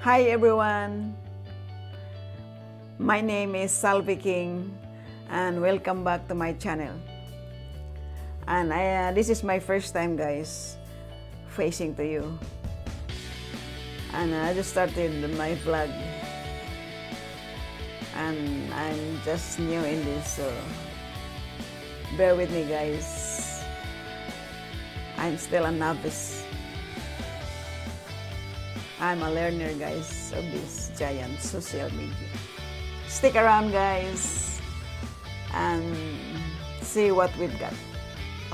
Hi everyone, my name is Salvi King and welcome back to my channel. And this is my first time guys facing to you, and I just started my vlog and I'm just new in this, so bear with me guys. I'm still a novice. I'm a learner guys of this giant social media. Stick around guys and see what we've got.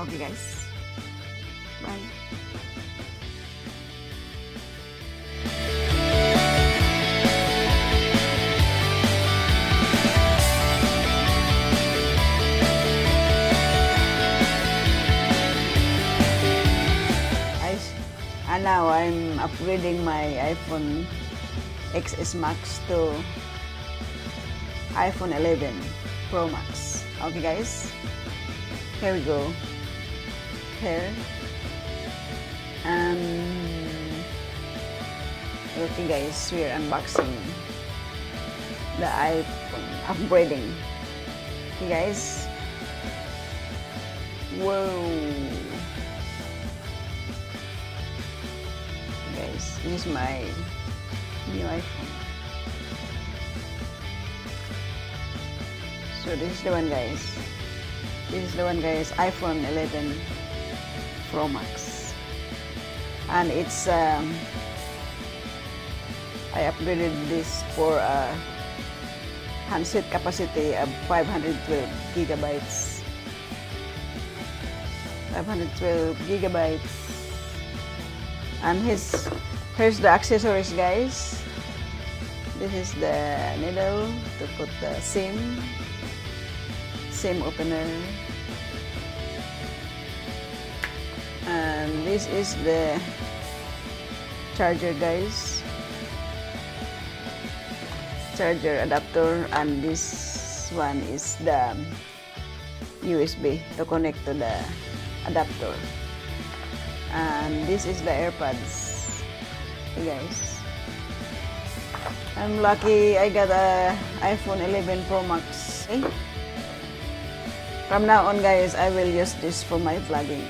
Okay guys, bye. And now I'm upgrading my iPhone XS Max to iPhone 11 Pro Max. Okay guys, here we go. Here. And okay guys, we're unboxing the iPhone, upgrading. Okay guys. Whoa. Guys, this is my new iPhone. So this is the one guys. This is the one guys, iPhone 11 Pro Max. And it's I upgraded this for a handset capacity of 512 gigabytes. 512 gigabytes. And here's the accessories guys. This is the needle to put the SIM opener, and this is the charger guys, charger adapter, and this one is the USB to connect to the adapter. And this is the AirPods. Hey guys, I'm lucky I got a iPhone 11 Pro Max. Okay? From now on guys, I will use this for my vlogging.